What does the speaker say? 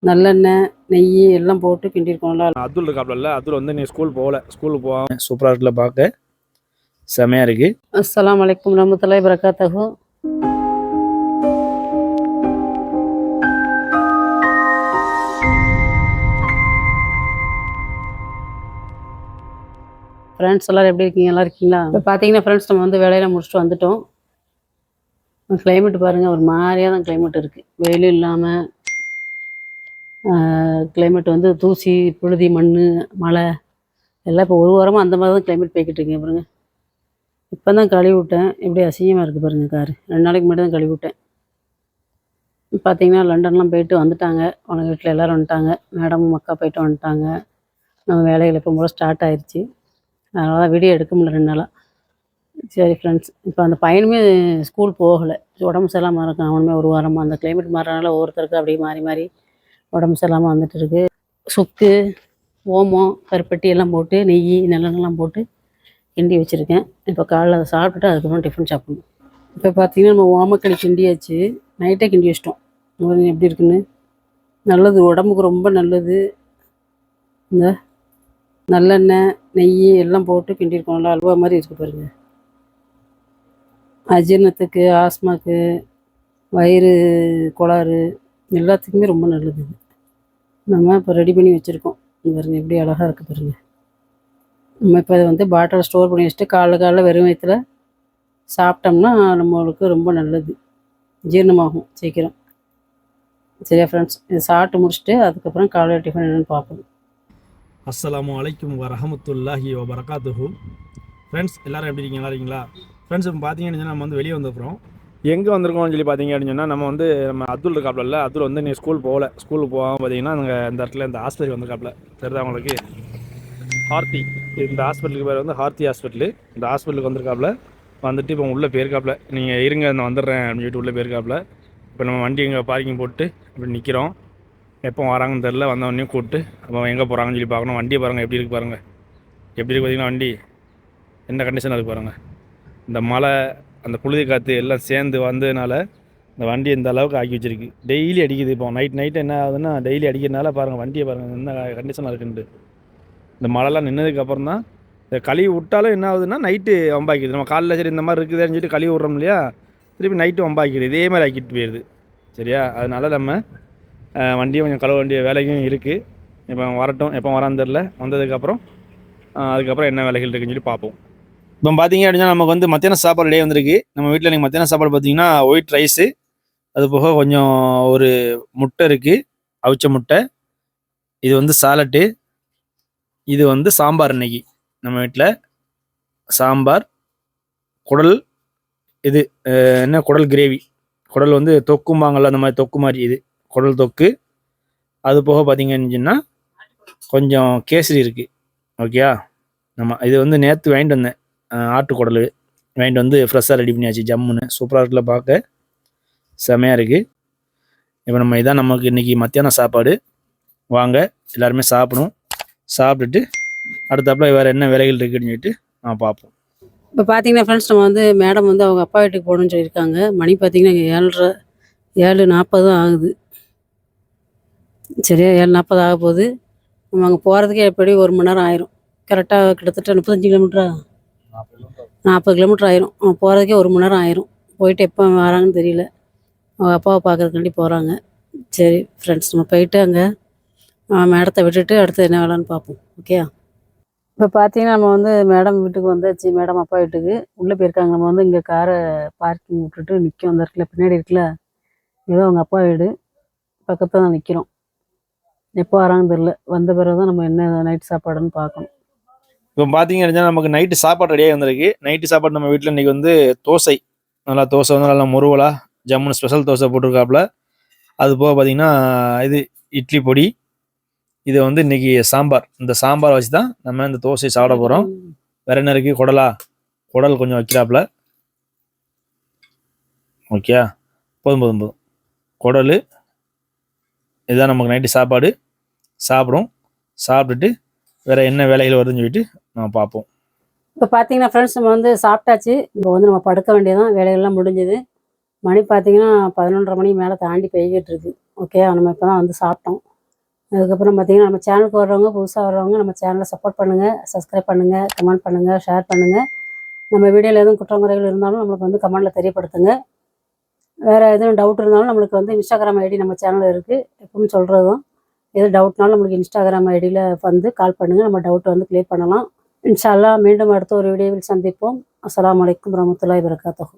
நல்லெண்ணெய், நெய் எல்லாம் போட்டு கிண்டியிருக்கோம்ல. அதுல் இருக்காப்ல, அதுல் வந்து நீ ஸ்கூல் போகல, ஸ்கூலுக்கு போகாம சூப்பராக இருக்குல்ல, பார்க்க செமையாக இருக்குது. அஸ்ஸலாமு அலைக்கும் வரஹ்மத்துல்லாஹி வபரகாத்துஹு. ஃப்ரெண்ட்ஸ் எல்லோரும் எப்படி இருக்கீங்க? நல்லா இருக்கீங்களா? இப்போ பார்த்தீங்கன்னா ஃப்ரெண்ட்ஸ், நம்ம வந்து வேலையெல்லாம் முடிச்சுட்டு வந்துட்டோம். கிளைமேட் பாருங்கள், ஒரு மாதிரியாக தான் கிளைமேட் இருக்குது. வெயிலும் இல்லாமல் கிளைமேட் வந்து தூசி, புழுதி, மண், மழை எல்லாம் இப்போ ஒரு வாரமாக அந்த மாதிரி தான் கிளைமேட் போய்கிட்டு இருக்குங்க. பாருங்கள், இப்போ தான் கழுவி விட்டேன். எப்படி அசிங்கமாக இருக்குது பாருங்கள். காரு 2 நாளைக்கு முன்னாடி தான் கழுவி விட்டேன். பார்த்தீங்கன்னா லண்டன்லாம் போயிட்டு வந்துட்டாங்க. அவங்க வீட்டில் எல்லோரும் வந்துட்டாங்க. மேடமும் அக்கா போயிட்டு வந்துட்டாங்க. நம்ம வேலைகள் எப்போ போல ஸ்டார்ட் ஆயிடுச்சு. அதனால தான் வீடியோ எடுக்க முடியல 2 நாளாக. சரி ஃப்ரெண்ட்ஸ், இப்போ அந்த பையனுமே ஸ்கூல் போகலை. உடம்பு சரியில்லாமல் இருக்கான். அவனுமே ஒரு வாரமாக அந்த கிளைமேட் மாறனால ஒவ்வொருத்தருக்கு அப்படியே மாறி மாறி உடம்பு சரியில்லாமல் வந்துட்டு இருக்கு. சுக்கு, ஓமம், கருப்பட்டி எல்லாம் போட்டு நெய், நல்லெண்ணெலாம் போட்டு கிண்டி வச்சுருக்கேன். இப்போ காலைல அதை சாப்பிட்டுட்டு அதுக்கப்புறம் டிஃபன் சாப்பிடணும். இப்போ பார்த்தீங்கன்னா நம்ம ஓமக்களி கிண்டியாச்சு. நைட்டே கிண்டி வச்சிட்டோம். எப்படி இருக்குன்னு. நல்லது, உடம்புக்கு ரொம்ப நல்லது. இந்த நல்லெண்ணெய், நெய் எல்லாம் போட்டு கிண்டியிருக்கோம்ல, அல்வா மாதிரி இருக்குது பாருங்கள். அஜீரணத்துக்கு, ஆஸ்மாக்கு, வயிறு கோளாறு எல்லாத்துக்குமே ரொம்ப நல்லது. நம்ம இப்போ ரெடி பண்ணி வச்சுருக்கோம். பாருங்கள் எப்படி அழகாக இருக்குது பாருங்கள். நம்ம இப்போ அதை வந்து பாட்டில் ஸ்டோர் பண்ணி வச்சுட்டு காலைல வெறும் வயிற்றுல சாப்பிட்டோம்னா நம்மளுக்கு ரொம்ப நல்லது. ஜீரணமாகும் சீக்கிரம். சரியா ஃப்ரெண்ட்ஸ், இதை சாப்பிட்டு முடிச்சுட்டு அதுக்கப்புறம் காலையில் டிஃபன் என்னென்னு பார்ப்போம். அஸ்ஸலாமு அலைக்கும் வரஹ்மத்துல்லாஹி வபரகாத்துஹு. ஃப்ரெண்ட்ஸ் எல்லோரும் எப்படி இருக்கீங்க? நல்லா இருக்கீங்களா? ஃப்ரெண்ட்ஸ் இப்போ பார்த்தீங்கன்னு நம்ம வந்து வெளியே வந்துருக்கிறோம். எங்கே வந்திருக்கோம்னு சொல்லி பார்த்தீங்க அப்படின்னு சொன்னால், நம்ம அதுல் இருக்காப்ல, அதுல் வந்து நீ ஸ்கூல் போகல, ஸ்கூலுக்கு போகாமல் பார்த்தீங்கன்னா அங்கே இந்த இடத்துல இந்த ஹாஸ்பிட்டல் வந்திருக்காப்ல. தெரியுதா உங்களுக்கு? ஹார்த்தி, இந்த ஹாஸ்பிட்டலுக்கு பேர் வந்து ஹார்த்தி ஹாஸ்பிட்டலு. இந்த ஹாஸ்பிட்டலுக்கு வந்திருக்காப்ல. வந்துட்டு இப்போ உள்ளே போயிருக்காப்ல. நீங்கள் இருங்க, நான் வந்துடுறேன் அப்படின்னு சொல்லிட்டு உள்ளே போயிருக்காப்ல. இப்போ நம்ம வண்டி எங்கே பார்க்கிங் போட்டு இப்படி நிற்கிறோம். எப்போ வராங்கன்னு தெரில. வந்தவொடனே கூப்பிட்டு அப்போ எங்கே போகிறாங்கன்னு சொல்லி பார்க்கணும். வண்டியை பாருங்கள் எப்படி இருக்குது பாருங்கள். எப்படி இருக்குது பார்த்தீங்கன்னா வண்டி என்ன கண்டிஷனாக இருக்குது பாருங்கள். இந்த மழை, அந்த புழுதி காற்று எல்லாம் சேர்ந்து வந்ததுனால இந்த வண்டி இந்த அளவுக்கு ஆக்கி வச்சுருக்கு. டெய்லி அடிக்குது. இப்போ நைட்டு என்ன ஆகுதுன்னா, டெய்லி அடிக்கிறதுனால பாருங்கள் வண்டியை பாருங்கள் என்ன கண்டிஷனாக இருக்குன்ட்டு. இந்த மழைலாம் நின்னதுக்கப்புறம் தான் இந்த கழுவி விட்டாலும் என்ன ஆகுதுன்னா நைட்டு வம்பாக்கிடுது. நம்ம காலையில் சரி இந்த மாதிரி இருக்குதுன்னு சொல்லிட்டு கழுவி விட்றோம் இல்லையா, திருப்பி நைட்டு வம்பாக்கிடுது. இதே மாதிரி ஆக்கிட்டு போயிடுது. சரியா? அதனால் நம்ம வண்டியும் கொஞ்சம் கழுவ வேண்டிய வேலையும் இருக்குது. இப்போ வரட்டும், எப்போ வரான்னு தெரில. வந்ததுக்கப்புறம் அதுக்கப்புறம் என்ன வேலைகள் இருக்குன்னு சொல்லி பார்ப்போம். இப்போ பார்த்தீங்க அப்படின்னா நமக்கு வந்து மத்தியானம் சாப்பாடு ரெடியாக வந்திருக்கு. நம்ம வீட்டில் இன்றைக்கி மத்தியானம் சாப்பாடு பார்த்தீங்கன்னா ஒயிட் ரைஸு, அது போக கொஞ்சம் ஒரு முட்டை இருக்குது, அவிச்ச முட்டை. இது வந்து சாலட்டு. இது வந்து சாம்பார். இன்றைக்கி நம்ம வீட்டில் சாம்பார், குடல், இது என்ன குடல் கிரேவி, குடல் வந்து தொக்கும்பாங்கள்ல, அந்த மாதிரி தொக்கு மாதிரி. இது குடல் தொக்கு. அது போக பார்த்தீங்கன்னு சொன்னால் கொஞ்சம் கேசரி இருக்குது. ஓகேயா? நம்ம இது வந்து நேற்று வாங்கிட்டு வந்தேன். ஆட்டுக்குடல் வாங்கிட்டு வந்து ஃப்ரெஷ்ஷாக ரெடி பண்ணியாச்சு. ஜம்முன்னு சூப்பராக இருக்குல்ல, பார்க்க செமையாக இருக்குது. இப்போ நம்ம இதான் நமக்கு இன்றைக்கி மத்தியானம் சாப்பாடு. வாங்க எல்லாருமே சாப்பிடும். சாப்பிட்டுட்டு அடுத்தாப்புல வேறு என்ன வேலைகள் இருக்குதுன்னு சொல்லிட்டு நான் பார்ப்போம். இப்போ பார்த்தீங்கன்னா ஃப்ரெண்ட்ஸ், நம்ம வந்து மேடம் வந்து அவங்க அப்பா வீட்டுக்கு போகணுன்னு சொல்லியிருக்காங்க. மணி பார்த்தீங்கன்னா இங்கே 7:40 தான் ஆகுது. சரியா? 7:40 ஆக போகுது. நம்ம அங்கே போகிறதுக்கே எப்படி 1 மணி நேரம் ஆயிரும். கரெக்டாக கிட்டத்தட்ட 35 கிலோமீட்டரா, 40 கிலோமீட்டர் ஆயிரும். போகிறதுக்கே 1 மணி நேரம் ஆயிரும். போயிட்டு எப்போ வராங்கன்னு தெரியல. அவங்க அப்பாவை பார்க்குறதுக்காண்டி போகிறாங்க. சரி ஃப்ரெண்ட்ஸ், நம்ம போயிட்டு அங்கே மேடத்தை விட்டுட்டு அடுத்து என்ன வேலைன்னு பார்ப்போம். ஓகே? இப்போ பார்த்தீங்கன்னா நம்ம வந்து மேடம் வீட்டுக்கு வந்தாச்சு. மேடம் அப்பா வீட்டுக்கு உள்ளே போயிருக்காங்க. நம்ம வந்து இங்கே காரை பார்க்கிங் விட்டுட்டு நிற்கும். அந்த இடத்துல பின்னாடி இருக்குல்ல, ஏதோ அவங்க அப்பா வீடு பக்கத்தில் தான் நிற்கிறோம். எப்போ வராங்கன்னு தெரில. வந்த பிறகு தான் நம்ம என்ன நைட் சாப்பாடுன்னு பார்க்கணும். இப்போ பார்த்தீங்க அப்படின்னா நமக்கு நைட்டு சாப்பாடு ரெடியாக வந்திருக்கு. நைட்டு சாப்பாடு நம்ம வீட்டில் இன்றைக்கி வந்து தோசை. நல்லா தோசை வந்து நல்லா முருவலாக ஜம்முன்னு ஸ்பெஷல் தோசை போட்டிருக்காப்புல. அது போக பார்த்தீங்கன்னா இது இட்லி பொடி. இது வந்து இன்றைக்கி சாம்பார். இந்த சாம்பார் வச்சு தான் நம்ம இந்த தோசையை சாப்பிட போகிறோம். வேறு என்ன இருக்குது? குடல் கொஞ்சம் வைக்கிறாப்புல. ஓகே, போதும். குடல் இதுதான் நமக்கு நைட்டு சாப்பாடு. சாப்பிட்டுட்டு வேறு என்ன வேலைகள் வருதுன்னு சொல்லிட்டு நம்ம பார்ப்போம். இப்போ பார்த்தீங்கன்னா ஃப்ரெண்ட்ஸ், நம்ம வந்து சாப்பிட்டாச்சு. இப்போ வந்து நம்ம படுக்க வேண்டியதான். வேலைகள்லாம் முடிஞ்சது. மணி பார்த்தீங்கன்னா 11:30 மணி மேலே தாண்டி போய்கிட்டு இருக்கு. ஓகே, நம்ம இப்போ தான் வந்து சாப்பிட்டோம். அதுக்கப்புறம் பார்த்திங்கன்னா நம்ம சேனலுக்கு வர்றவங்க புதுசாக வர்றவங்க நம்ம சேனலை சப்போர்ட் பண்ணுங்கள், சப்ஸ்கிரைப் பண்ணுங்கள், கமெண்ட் பண்ணுங்கள், ஷேர் பண்ணுங்கள். நம்ம வீடியோவில் எதுவும் குற்றங்குறைகள் இருந்தாலும் நம்மளுக்கு வந்து கமெண்டில் தெரியப்படுத்துங்க. வேறு எதுவும் டவுட் இருந்தாலும் நம்மளுக்கு வந்து இன்ஸ்டாகிராம் ஐடி நம்ம சேனலில் இருக்குது. எப்பவும் சொல்கிறதும் எது டவுட்னாலும் நம்மளுக்கு இன்ஸ்டாகிராம் ஐடியில் வந்து கால் பண்ணுங்கள். நம்ம டவுட்டை வந்து கிளியர் பண்ணலாம். இன்ஷா அல்லாஹ் மீண்டும் அடுத்த ஒரு வீடியோவில் சந்திப்போம். அஸ்ஸலாமு அலைக்கும் வரஹ்மத்துல்லாஹி வபரகாத்துஹு.